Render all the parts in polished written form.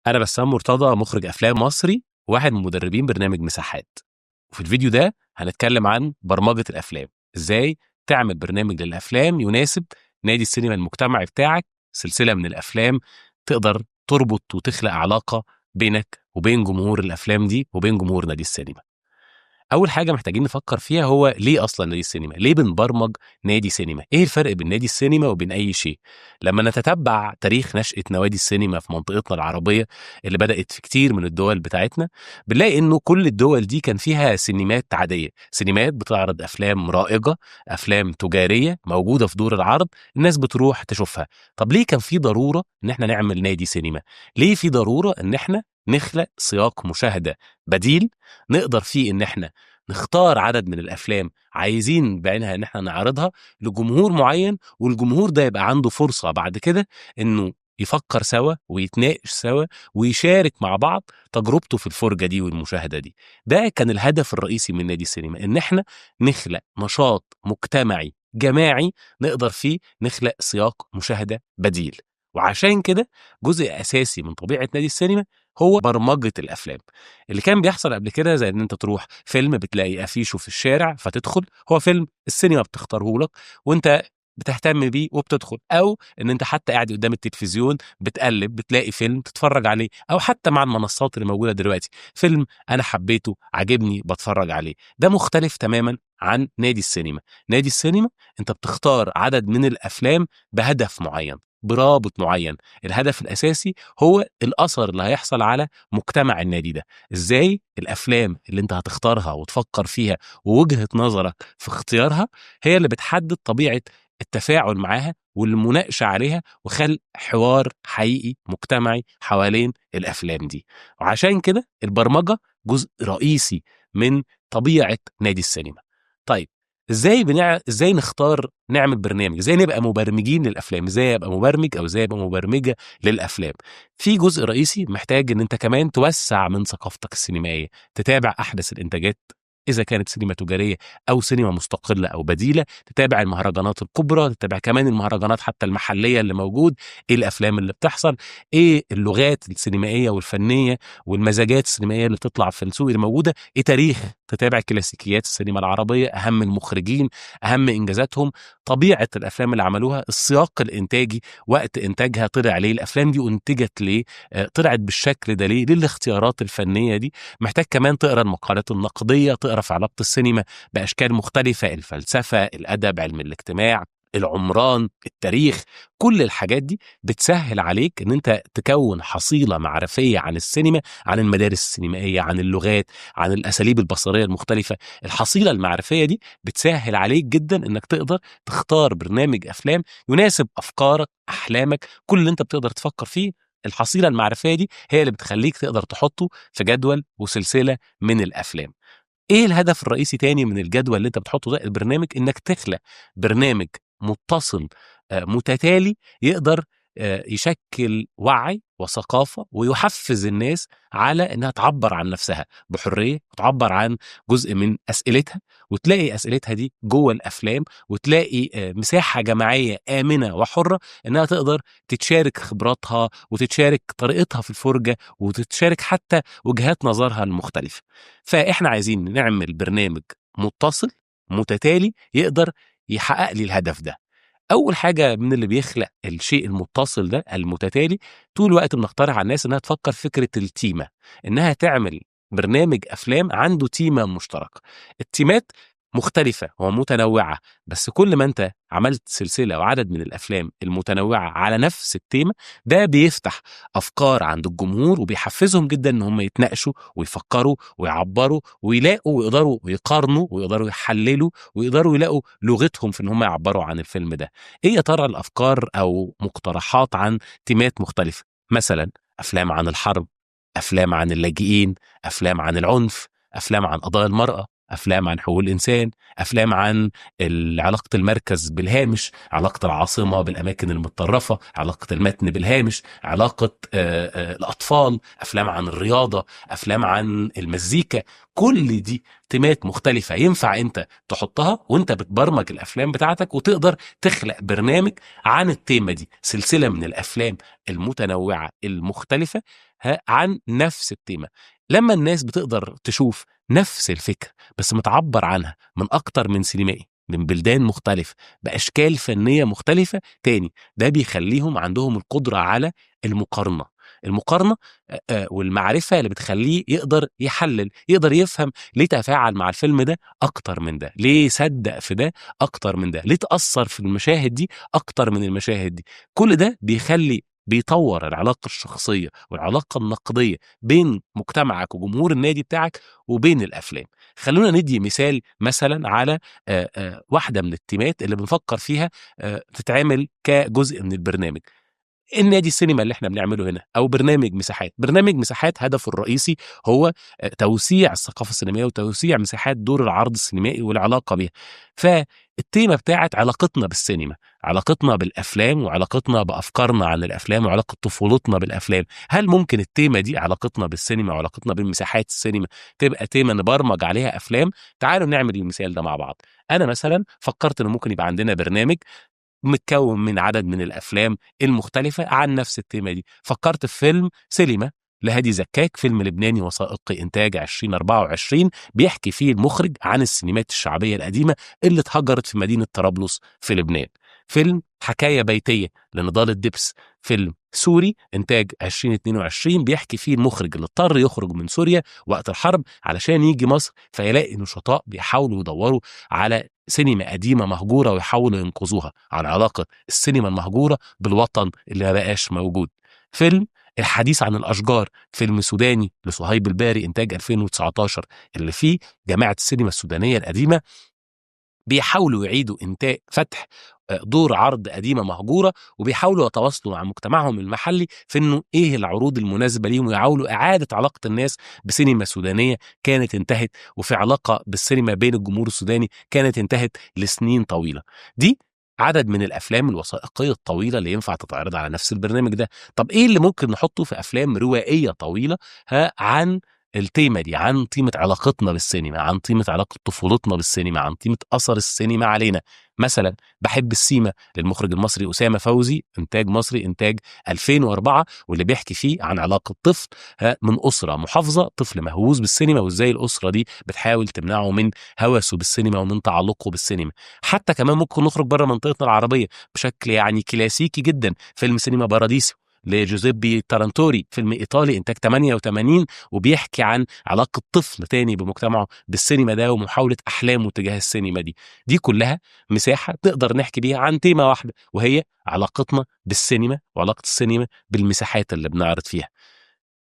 أنا بسام مرتضى، مخرج أفلام مصري، واحد من مدربين برنامج مساحات. وفي الفيديو ده هنتكلم عن برمجة الأفلام، إزاي تعمل برنامج للأفلام يناسب نادي السينما المجتمعي بتاعك، سلسلة من الأفلام تقدر تربط وتخلق علاقة بينك وبين جمهور الأفلام دي وبين جمهور نادي السينما. اول حاجه محتاجين نفكر فيها هو ليه اصلا نادي السينما، ليه بنبرمج نادي سينما، ايه الفرق بين نادي السينما وبين اي شيء. لما نتتبع تاريخ نشأة نوادي السينما في منطقتنا العربيه اللي بدأت في كتير من الدول بتاعتنا، بنلاقي انه كل الدول دي كان فيها سينمات عاديه، سينمات بتعرض افلام رائجه، افلام تجاريه موجوده في دور العرض، الناس بتروح تشوفها. طب ليه كان في ضروره ان احنا نعمل نادي سينما؟ ليه في ضروره ان احنا نخلق سياق مشاهده بديل نقدر فيه ان احنا نختار عدد من الافلام عايزين بعينها ان احنا نعرضها لجمهور معين، والجمهور ده يبقى عنده فرصة بعد كده انه يفكر سوا ويتناقش سوا ويشارك مع بعض تجربته في الفرجة دي والمشاهدة دي. ده كان الهدف الرئيسي من نادي السينما، ان احنا نخلق نشاط مجتمعي جماعي نقدر فيه نخلق سياق مشاهدة بديل. وعشان كده جزء اساسي من طبيعة نادي السينما هو برمجة الافلام. اللي كان بيحصل قبل كده زي ان انت تروح فيلم بتلاقي افيشه في الشارع فتدخل، هو فيلم السينما بتختاره لك وانت بتهتم بيه وبتدخل، او ان انت حتى قاعد قدام التلفزيون بتقلب بتلاقي فيلم تتفرج عليه، او حتى مع المنصات اللي موجوده دلوقتي فيلم انا حبيته عجبني بتفرج عليه. ده مختلف تماما عن نادي السينما. نادي السينما انت بتختار عدد من الافلام بهدف معين، برابط معين. الهدف الاساسي هو الاثر اللي هيحصل على مجتمع النادي ده. ازاي الافلام اللي انت هتختارها وتفكر فيها ووجهة نظرك في اختيارها هي اللي بتحدد طبيعة التفاعل معاها والمناقشة عليها وخلق حوار حقيقي مجتمعي حوالين الافلام دي. وعشان كده البرمجة جزء رئيسي من طبيعة نادي السينما. طيب ازاي نختار نعمل برنامج، ازاي نبقى مبرمجين للافلام، ازاي ابقى مبرمج او ازاي ابقى مبرمجة للافلام؟ في جزء رئيسي محتاج ان انت كمان توسع من ثقافتك السينمائيه، تتابع احدث الانتاجات اذا كانت سينما تجاريه او سينما مستقله او بديله، تتابع المهرجانات الكبرى، تتابع كمان المهرجانات حتى المحليه اللي موجود، ايه الافلام اللي بتحصل، ايه اللغات السينمائيه والفنيه والمزاجات السينمائيه اللي بتطلع في السوق اللي موجوده، ايه تاريخ، تتابع كلاسيكيات السينما العربيه، اهم المخرجين، اهم انجازاتهم، طبيعه الافلام اللي عملوها، السياق الانتاجي، وقت انتاجها طلع ليه، الافلام دي انتجت ليه، طلعت بالشكل ده ليه الاختيارات الفنيه دي. محتاج كمان تقرا المقالات النقديه، تقرا في علاقه السينما باشكال مختلفه، الفلسفه، الادب، علم الاجتماع، العمران، التاريخ. كل الحاجات دي بتسهل عليك ان انت تكون حصيله معرفيه عن السينما، عن المدارس السينمائيه، عن اللغات، عن الاساليب البصريه المختلفه. الحصيله المعرفيه دي بتسهل عليك جدا انك تقدر تختار برنامج افلام يناسب افكارك، احلامك، كل اللي انت بتقدر تفكر فيه. الحصيله المعرفيه دي هي اللي بتخليك تقدر تحطه في جدول وسلسله من الافلام. ايه الهدف الرئيسي تاني من الجدول اللي انت بتحطه ده البرنامج؟ انك تخلق برنامج متصل متتالي يقدر يشكل وعي وثقافة ويحفز الناس على انها تعبر عن نفسها بحرية وتعبر عن جزء من اسئلتها، وتلاقي اسئلتها دي جوه الافلام، وتلاقي مساحة جماعية آمنة وحرة انها تقدر تتشارك خبراتها وتتشارك طريقتها في الفرجة وتتشارك حتى وجهات نظرها المختلفة. فاحنا عايزين نعمل برنامج متصل متتالي يقدر يحقق لي الهدف ده. اول حاجه من اللي بيخلق الشيء المتصل ده المتتالي، طول الوقت بنقترح على الناس انها تفكر فكره التيمه، انها تعمل برنامج افلام عنده تيمه مشتركه. التيمات مختلفه ومتنوعه، بس كل ما انت عملت سلسله وعدد من الافلام المتنوعه على نفس التيمه، ده بيفتح افكار عند الجمهور وبيحفزهم جدا ان هم يتناقشوا ويفكروا ويعبروا ويلاقوا ويقدروا يقارنوا ويقدروا يحللوا ويقدروا يلاقوا لغتهم في ان هم يعبروا عن الفيلم ده. ايه يا ترى الافكار او مقترحات عن تيمات مختلفه؟ مثلا افلام عن الحرب، افلام عن اللاجئين، افلام عن العنف، افلام عن قضايا المراه، افلام عن حقوق الانسان، افلام عن علاقه المركز بالهامش، علاقه العاصمه بالاماكن المتطرفه، علاقه المتن بالهامش، علاقه الاطفال، افلام عن الرياضه، افلام عن المزيكا. كل دي تيمات مختلفه ينفع انت تحطها وانت بتبرمج الافلام بتاعتك، وتقدر تخلق برنامج عن التيمه دي، سلسله من الافلام المتنوعه المختلفه عن نفس التيمة. لما الناس بتقدر تشوف نفس الفكرة بس متعبر عنها من أكتر من سينمائي من بلدان مختلفة بأشكال فنية مختلفة تاني، ده بيخليهم عندهم القدرة على المقارنة والمعرفة اللي بتخليه يقدر يحلل، يقدر يفهم ليه تفاعل مع الفيلم ده أكتر من ده، ليه صدق في ده أكتر من ده، ليه تأثر في المشاهد دي أكتر من المشاهد دي. كل ده بيطور العلاقة الشخصية والعلاقة النقدية بين مجتمعك وجمهور النادي بتاعك وبين الأفلام. خلونا ندي مثال مثلا على واحدة من التيمات اللي بنفكر فيها تتعمل كجزء من البرنامج. النادي السينما اللي احنا بنعمله هنا او برنامج مساحات هدفه الرئيسي هو توسيع الثقافه السينمائيه وتوسيع مساحات دور العرض السينمائي والعلاقه بيها. فالتيمه بتاعت علاقتنا بالسينما، علاقتنا بالافلام وعلاقتنا بافكارنا عن الافلام وعلاقه طفولتنا بالافلام، هل ممكن التيمه دي علاقتنا بالسينما وعلاقتنا بمساحات السينما تبقى تيمه نبرمج عليها افلام؟ تعالوا نعمل المثال ده مع بعض. انا مثلا فكرت انه ممكن يبقى عندنا برنامج متكون من عدد من الافلام المختلفه عن نفس التيمه دي. فكرت في فيلم سينما لهادي زكاك، فيلم لبناني وثائقي انتاج 2024 بيحكي فيه المخرج عن السينمات الشعبيه القديمه اللي اتهجرت في مدينه طرابلس في لبنان. فيلم حكايه بيتيه لنضال الدبس، فيلم سوري انتاج 2022 بيحكي فيه المخرج اللي اضطر يخرج من سوريا وقت الحرب علشان يجي مصر، فيلاقي نشطاء بيحاولوا يدوروا على سينما قديمة مهجورة ويحاولوا ينقذوها، عن علاقة السينما المهجورة بالوطن اللي ما بقاش موجود. فيلم الحديث عن الأشجار، فيلم سوداني لصهيب الباري إنتاج 2019 اللي فيه جماعة السينما السودانية القديمة بيحاولوا يعيدوا إنتاج فتح دور عرض قديمة مهجورة، وبيحاولوا يتواصلوا مع مجتمعهم المحلي في انه ايه العروض المناسبة ليهم، ويحاولوا اعادة علاقة الناس بسينما سودانية كانت انتهت، وفي علاقة بالسينما بين الجمهور السوداني كانت انتهت لسنين طويلة. دي عدد من الافلام الوثائقية الطويلة اللي ينفع تتعرض على نفس البرنامج ده. طب ايه اللي ممكن نحطه في افلام روائية طويلة عن التيمة دي، عن قيمة علاقتنا بالسينما، عن قيمة علاقة طفولتنا بالسينما، عن قيمة أثر السينما علينا؟ مثلا بحب السيما للمخرج المصري أسامة فوزي، إنتاج مصري إنتاج 2004، واللي بيحكي فيه عن علاقة طفل من أسرة محافظة، طفل مهووس بالسينما، وإزاي الأسرة دي بتحاول تمنعه من هوسه بالسينما ومن تعلقه بالسينما. حتى كمان ممكن نخرج بره منطقتنا العربية بشكل يعني كلاسيكي جدا، فيلم سينما باراديسو لجوزيبي تارانتوري، فيلم إيطالي إنتاج 88، وبيحكي عن علاقة طفل تاني بمجتمعه بالسينما ده ومحاولة أحلامه تجاه السينما دي. دي كلها مساحة تقدر نحكي بيها عن تيمة واحدة، وهي علاقتنا بالسينما وعلاقة السينما بالمساحات اللي بنعرض فيها.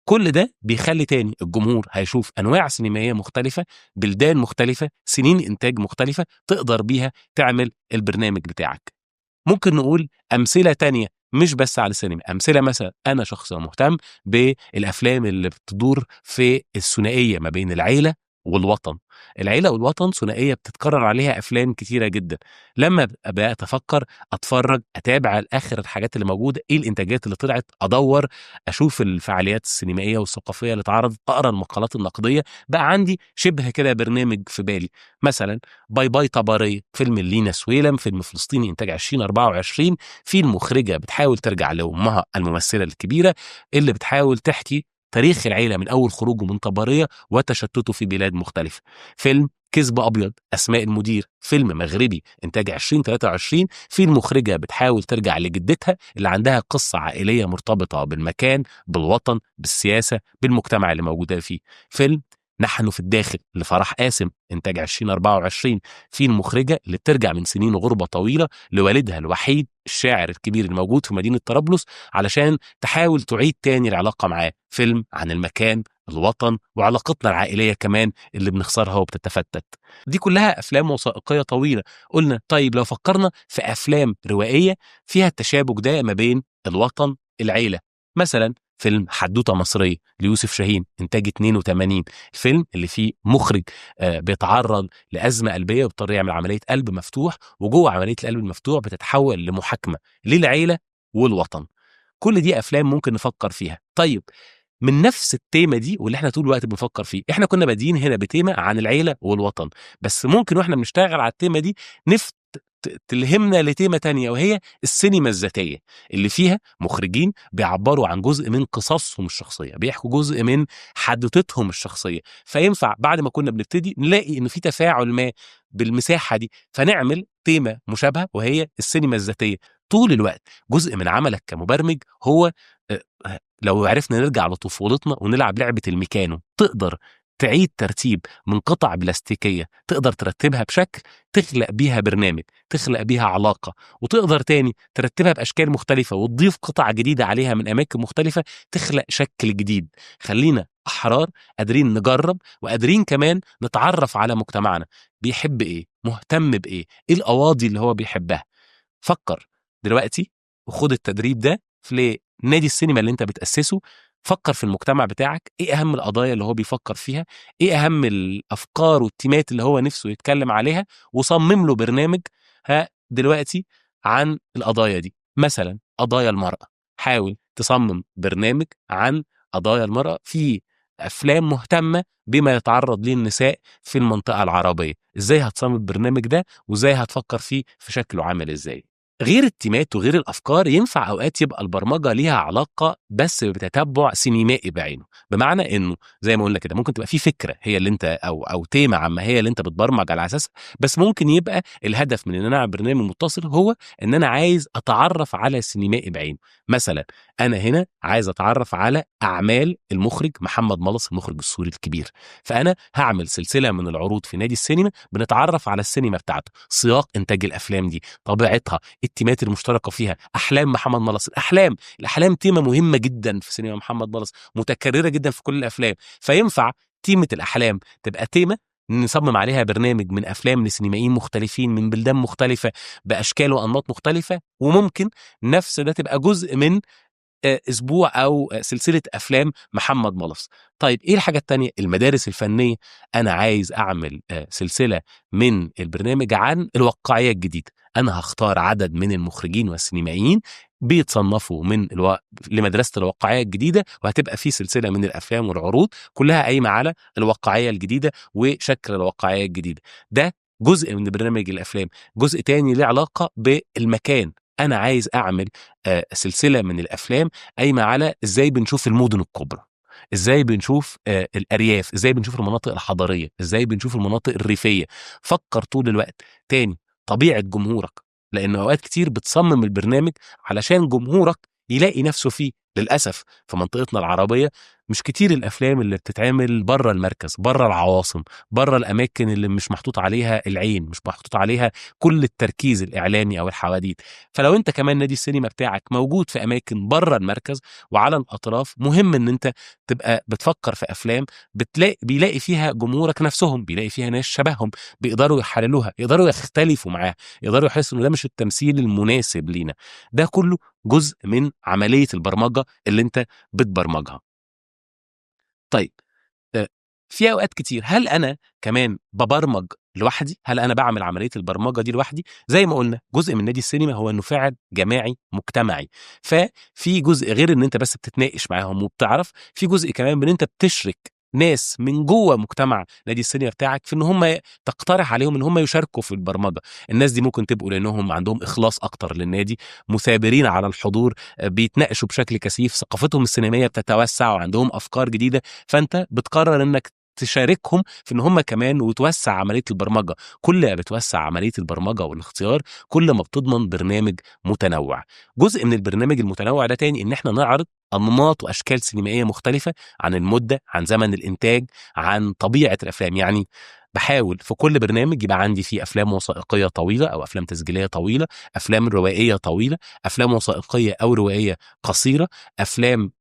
كل ده بيخلي تاني الجمهور هيشوف أنواع سينمائية مختلفة، بلدان مختلفة، سنين إنتاج مختلفة، تقدر بيها تعمل البرنامج بتاعك. ممكن نقول أمثلة تانية مش بس على السينما، أمثلة مثلا أنا شخص مهتم بالأفلام اللي بتدور في الثنائية ما بين العيلة والوطن. العيلة والوطن ثنائية بتتكرر عليها أفلام كتيرة جدا. لما أبقى أتفكر أتفرج أتابع الآخر الحاجات اللي موجودة، إيه الإنتاجات اللي طلعت، أدور أشوف الفعاليات السينمائية والثقافية اللي اتعرضت، أقرأ المقالات النقدية، بقى عندي شبه كده برنامج في بالي. مثلا باي باي طبرية، فيلم لينا سويلم، فيلم فلسطيني إنتاج 2024، في المخرجة بتحاول ترجع لأمها الممثلة الكبيرة اللي بتحاول تحكي تاريخ العيلة من أول خروجه من طبرية وتشتته في بلاد مختلفة. فيلم كذب أبيض، أسماء المدير، فيلم مغربي إنتاج 2023، في المخرجة بتحاول ترجع لجدتها اللي عندها قصة عائلية مرتبطة بالمكان، بالوطن، بالسياسة، بالمجتمع اللي موجودة فيه. فيلم نحن في الداخل لفرح قاسم إنتاج 2024، في المخرجة اللي بترجع من سنين غربة طويلة لوالدها الوحيد الشاعر الكبير الموجود في مدينة طرابلس علشان تحاول تعيد تاني العلاقة معاه. فيلم عن المكان، الوطن، وعلاقتنا العائلية كمان اللي بنخسرها وبتتفتت. دي كلها أفلام وثائقية طويلة. قلنا طيب لو فكرنا في أفلام روائية فيها التشابك ده ما بين الوطن العيلة، مثلا فيلم حدوتة مصرية ليوسف شاهين إنتاج 82، الفيلم اللي فيه مخرج بيتعرض لأزمة قلبية وبيضطر يعمل عملية قلب مفتوح، وجوه عملية القلب المفتوح بتتحول لمحاكمة للعيلة والوطن. كل دي أفلام ممكن نفكر فيها. طيب من نفس التيمة دي واللي احنا طول الوقت بنفكر فيه، احنا كنا بادئين هنا بتيمة عن العيلة والوطن، بس ممكن واحنا بنشتغل على التيمة دي تلهمنا لتيمة تانية، وهي السينما الذاتية اللي فيها مخرجين بيعبروا عن جزء من قصصهم الشخصية، بيحكوا جزء من حدوتتهم الشخصية. فينفع بعد ما كنا بنبتدي نلاقي إنه في تفاعل ما بالمساحة دي، فنعمل تيمة مشابهة وهي السينما الذاتية. طول الوقت جزء من عملك كمبرمج هو لو عرفنا نرجع لطفولتنا ونلعب لعبة الميكانو، تقدر تعيد ترتيب من قطع بلاستيكية، تقدر ترتبها بشكل تخلق بيها برنامج، تخلق بيها علاقة، وتقدر تاني ترتبها بأشكال مختلفة وتضيف قطع جديدة عليها من أماكن مختلفة، تخلق شكل جديد. خلينا أحرار، قادرين نجرب، وقادرين كمان نتعرف على مجتمعنا بيحب إيه، مهتم بإيه، إيه القواضي اللي هو بيحبها. فكر دلوقتي وخد التدريب ده في نادي السينما اللي انت بتأسسه. فكر في المجتمع بتاعك، ايه اهم القضايا اللي هو بيفكر فيها، ايه اهم الافكار والتيمات اللي هو نفسه يتكلم عليها، وصمم له برنامج دلوقتي عن القضايا دي. مثلا قضايا المرأة، حاول تصمم برنامج عن قضايا المرأة في افلام مهتمة بما يتعرض ليه النساء في المنطقة العربية. ازاي هتصمم البرنامج ده وازاي هتفكر فيه في شكله عامل ازاي؟ غير التيمات وغير الافكار، ينفع اوقات يبقى البرمجه ليها علاقه بس بتتبع سينمائي بعينه. بمعنى انه زي ما قلنا كده، ممكن تبقى في فكره هي اللي انت او تيمه عامه هي اللي انت بتبرمج على اساسها، بس ممكن يبقى الهدف من ان انا اعمل برنامج متصل هو ان انا عايز اتعرف على سينمائي بعينه. مثلا انا هنا عايز اتعرف على اعمال المخرج محمد ملص، المخرج السوري الكبير، فانا هعمل سلسله من العروض في نادي السينما بنتعرف على السينما بتاعته، سياق انتاج الافلام دي، طبيعتها، التيمات المشتركه فيها، احلام محمد ملص. الاحلام تيمه مهمه جدا في سينما محمد ملص، متكرره جدا في كل الافلام. فينفع تيمه الاحلام تبقى تيمه نصمم عليها برنامج من افلام لسينمائيين مختلفين من بلدان مختلفه باشكال وانماط مختلفه، وممكن نفس ده تبقى جزء من اسبوع او سلسله افلام محمد ملص. طيب ايه الحاجه التانية؟ المدارس الفنيه. انا عايز اعمل سلسله من البرنامج عن الواقعيه الجديده. انا هختار عدد من المخرجين والسينمائيين بيتصنفوا لمدرسه الواقعيه الجديده، وهتبقى في سلسله من الافلام والعروض كلها قايمه على الواقعيه الجديده وشكل الواقعيه الجديده. ده جزء من برنامج الافلام. جزء تاني له علاقه بالمكان. انا عايز اعمل سلسله من الافلام قايمه على ازاي بنشوف المدن الكبرى، ازاي بنشوف الارياف، ازاي بنشوف المناطق الحضريه، ازاي بنشوف المناطق الريفيه. فكر طول الوقت تاني طبيعه جمهورك، لان اوقات كتير بتصمم البرنامج علشان جمهورك يلاقي نفسه فيه. للاسف في منطقتنا العربيه مش كتير الافلام اللي بتتعمل بره المركز، بره العواصم، بره الاماكن اللي مش محطوط عليها العين، مش محطوط عليها كل التركيز الاعلامي او الحواديت. فلو انت كمان نادي السينما بتاعك موجود في اماكن بره المركز وعلى الاطراف، مهم ان انت تبقى بتفكر في افلام بيلاقي فيها جمهورك نفسهم، بيلاقي فيها ناس شبههم، بيقدروا يحللوها، يقدروا يختلفوا معاها، يقدروا يحسوا ان ده مش التمثيل المناسب لينا. ده كله جزء من عملية البرمجة اللي انت بتبرمجها. طيب في اوقات كتير هل انا كمان ببرمج لوحدي؟ هل انا بعمل عمليه البرمجه دي لوحدي؟ زي ما قلنا جزء من نادي السينما هو انه فعل جماعي مجتمعي، ففي جزء غير ان انت بس بتتناقش معاهم وبتعرف، في جزء كمان من انت بتشرك ناس من جوه مجتمع نادي السينما بتاعك في ان هم تقترح عليهم ان هم يشاركوا في البرمجه. الناس دي ممكن تبقوا لانهم عندهم اخلاص اكتر للنادي، مثابرين على الحضور، بيتناقشوا بشكل كثيف، ثقافتهم السينمائيه بتتوسع وعندهم افكار جديده، فانت بتقرر انك تشاركهم في ان هم كمان وتوسع عمليه البرمجه. كل ما بتوسع عمليه البرمجه والاختيار كل ما بتضمن برنامج متنوع. جزء من البرنامج المتنوع ده تاني ان احنا نعرض انماط واشكال سينمائيه مختلفه عن المده، عن زمن الانتاج، عن طبيعه الافلام. يعني بحاول في كل برنامج يبقى عندي فيه افلام وثائقيه طويله او افلام تسجيليه طويله، افلام روائيه طويله، افلام وثائقيه او روائيه قصيره، افلام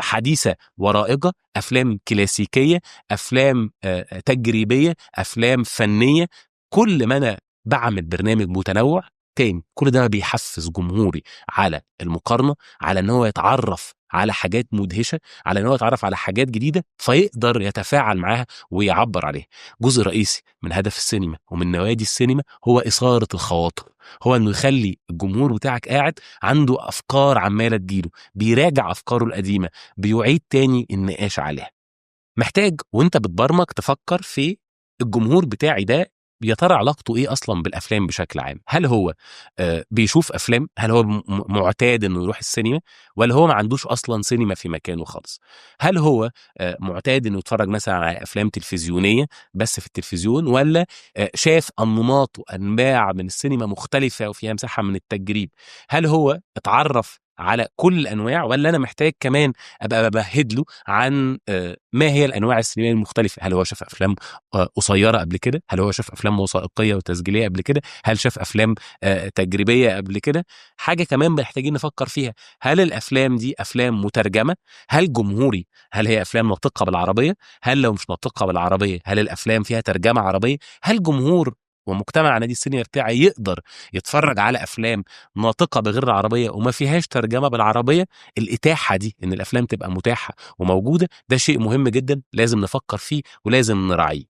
حديثه ورائجه، افلام كلاسيكيه، افلام تجريبيه، افلام فنيه. كل ما انا بعمل برنامج متنوع تاني كل ده بيحفز جمهوري على المقارنه، على ان هو يتعرف على حاجات مدهشه، على ان هو يتعرف على حاجات جديده فيقدر يتفاعل معاها ويعبر عليها. جزء رئيسي من هدف السينما ومن نوادي السينما هو اثاره الخواطر، هو انه يخلي الجمهور بتاعك قاعد عنده افكار عماله تجيله، بيراجع افكاره القديمه، بيعيد تاني النقاش عليها. محتاج وانت بتبرمج تفكر في الجمهور بتاعي ده يا ترى علاقته ايه اصلا بالافلام بشكل عام؟ هل هو بيشوف افلام؟ هل هو معتاد انه يروح السينما، ولا هو ما عندوش اصلا سينما في مكانه خالص؟ هل هو معتاد انه يتفرج مثلا على افلام تلفزيونيه بس في التلفزيون، ولا شاف انماط وانواع من السينما مختلفه وفيها مساحه من التجريب؟ هل هو اتعرف على كل الانواع، ولا انا محتاج كمان ابقى بمهد له عن ما هي الانواع السينمائيه المختلفه؟ هل هو شاف افلام قصيره قبل كده؟ هل هو شاف افلام وثائقيه وتسجيليه قبل كده؟ هل شاف افلام تجريبيه قبل كده؟ حاجه كمان محتاجين نفكر فيها، هل الافلام دي افلام مترجمه؟ هل جمهوري هل هي افلام ناطقه بالعربيه؟ هل لو مش ناطقه بالعربيه هل الافلام فيها ترجمه عربيه؟ هل جمهور ومجتمع نادي السينما بتاعي يقدر يتفرج على افلام ناطقه بغير العربيه وما فيهاش ترجمه بالعربيه؟ الاتاحه دي، ان الافلام تبقى متاحه وموجوده، ده شيء مهم جدا لازم نفكر فيه ولازم نراعيه.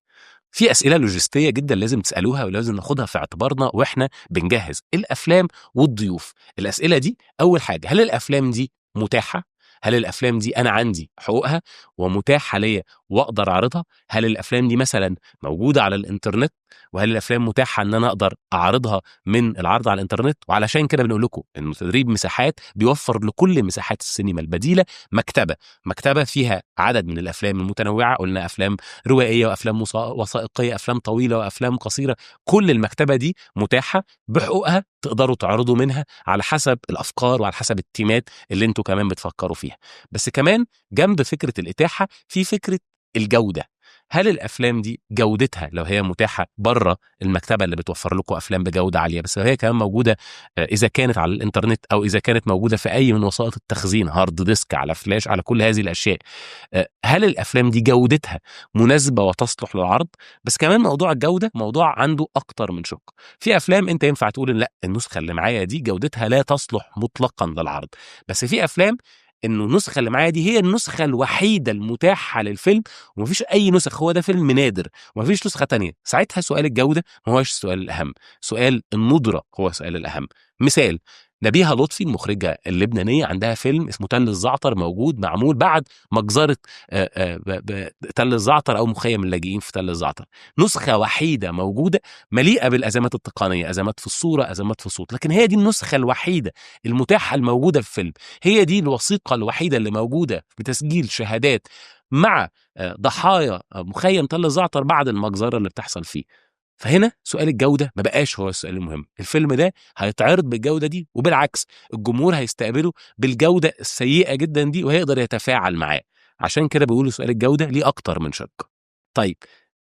في اسئله لوجستيه جدا لازم تسالوها ولازم ناخدها في اعتبارنا واحنا بنجهز الافلام والضيوف. الاسئله دي، اول حاجه، هل الافلام دي متاحه؟ هل الافلام دي انا عندي حقوقها ومتاحه ليا واقدر اعرضها؟ هل الافلام دي مثلا موجوده على الانترنت؟ وهل الافلام متاحه ان انا اقدر اعرضها من العرض على الانترنت؟ وعلشان كده بنقول لكم ان تدريب مساحات بيوفر لكل مساحات السينما البديله مكتبه فيها عدد من الافلام المتنوعه. قلنا افلام روائيه وافلام وثائقيه، افلام طويله وافلام قصيره، كل المكتبه دي متاحه بحقوقها، تقدروا تعرضوا منها على حسب الافكار وعلى حسب التيمات اللي انتوا كمان بتفكروا فيها. بس كمان جنب فكره الاتاحه في فكره الجوده. هل الافلام دي جودتها لو هي متاحه بره المكتبه اللي بتوفر لكم افلام بجوده عاليه، بس لو هي كمان موجوده اذا كانت على الانترنت او اذا كانت موجوده في اي من وسائط التخزين، هارد ديسك، على فلاش، على كل هذه الاشياء، هل الافلام دي جودتها مناسبه وتصلح للعرض؟ بس كمان موضوع الجوده موضوع عنده اكتر من شق. في افلام انت ينفع تقول إن لا، النسخه اللي معايا دي جودتها لا تصلح مطلقا للعرض، بس في افلام انه النسخه اللي معايا دي هي النسخه الوحيده المتاحه للفيلم ومفيش اي نسخ، هو ده فيلم نادر ومفيش نسخه تانية. ساعتها سؤال الجوده ما هوش السؤال الاهم، سؤال الندره هو السؤال الاهم. مثال، نبيهة لطفي المخرجة اللبنانية عندها فيلم اسمه تل الزعتر، موجود معمول بعد مجزرة تل الزعتر أو مخيم اللاجئين في تل الزعتر. نسخة وحيدة موجودة مليئة بالأزمات التقنية، أزمات في الصورة، أزمات في الصوت، لكن هي دي النسخة الوحيدة المتاحة الموجودة في الفيلم. هي دي الوثيقة الوحيدة اللي موجودة بتسجيل شهادات مع ضحايا مخيم تل الزعتر بعد المجزرة اللي بتحصل فيه. فهنا سؤال الجودة ما بقاش هو السؤال المهم. الفيلم ده هيتعرض بالجودة دي، وبالعكس الجمهور هيستقبله بالجودة السيئة جدا دي وهيقدر يتفاعل معاه. عشان كده بيقولوا سؤال الجودة ليه أكتر من شق. طيب،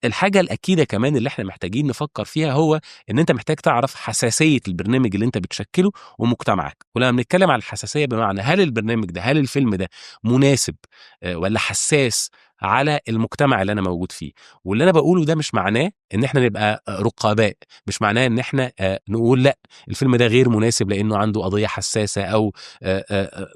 الحاجة الأكيدة كمان اللي احنا محتاجين نفكر فيها هو ان انت محتاج تعرف حساسية البرنامج اللي انت بتشكله ومجتمعك. ولما بنتكلم عن الحساسية بمعنى هل البرنامج ده، هل الفيلم ده مناسب ولا حساس على المجتمع اللي انا موجود فيه. واللي انا بقوله ده مش معناه ان احنا نبقى رقاباء، مش معناه ان احنا نقول لا الفيلم ده غير مناسب لانه عنده قضية حساسة او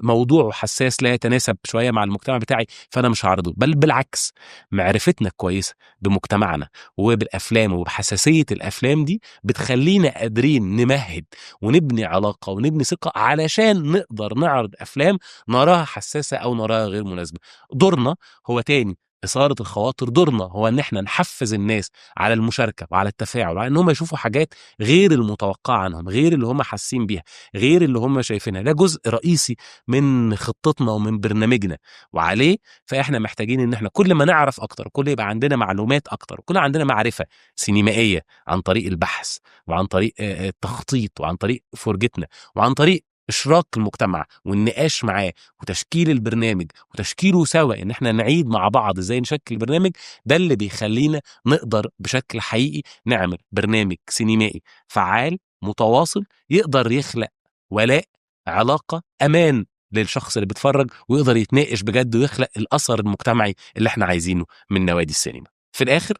موضوع حساس لا يتناسب شوية مع المجتمع بتاعي فانا مش هعرضه. بل بالعكس، معرفتنا كويسة بمجتمعنا وبالافلام وبحساسية الافلام دي بتخلينا قادرين نمهد ونبني علاقة ونبني ثقة علشان نقدر نعرض افلام نراها حساسة او نراها غير مناسبة. دورنا هو تاني إثارة الخواطر، دورنا هو إن إحنا نحفز الناس على المشاركة وعلى التفاعل وعلى إن هم يشوفوا حاجات غير المتوقعة عنهم، غير اللي هم حاسين بيها، غير اللي هم شايفينها. ده جزء رئيسي من خطتنا ومن برنامجنا، وعليه فإحنا محتاجين إن إحنا كل ما نعرف أكتر، كل يبقى عندنا معلومات أكتر، كل عندنا معرفة سينمائية عن طريق البحث وعن طريق التخطيط وعن طريق فرجتنا وعن طريق إشراك المجتمع والنقاش معاه وتشكيل البرنامج وتشكيله سوا، ان احنا نعيد مع بعض ازاي نشكل البرنامج. ده اللي بيخلينا نقدر بشكل حقيقي نعمل برنامج سينمائي فعال متواصل، يقدر يخلق ولاء، علاقة، امان للشخص اللي بيتفرج، ويقدر يتناقش بجد ويخلق الاثر المجتمعي اللي احنا عايزينه من نوادي السينما. في الاخر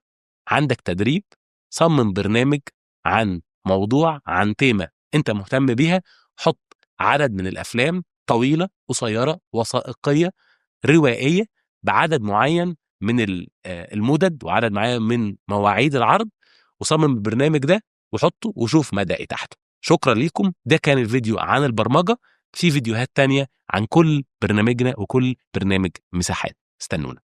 عندك تدريب، صمم برنامج عن موضوع، عن تيمة انت مهتم بيها، حط عدد من الافلام طويلة، قصيرة، وثائقية، روائية، بعدد معين من المدد وعدد معين من مواعيد العرض، وصمم البرنامج ده وحطه وشوف مدى إتاحته. شكرا لكم. ده كان الفيديو عن البرمجة. في فيديوهات تانية عن كل برنامجنا وكل برنامج مساحات، استنونا.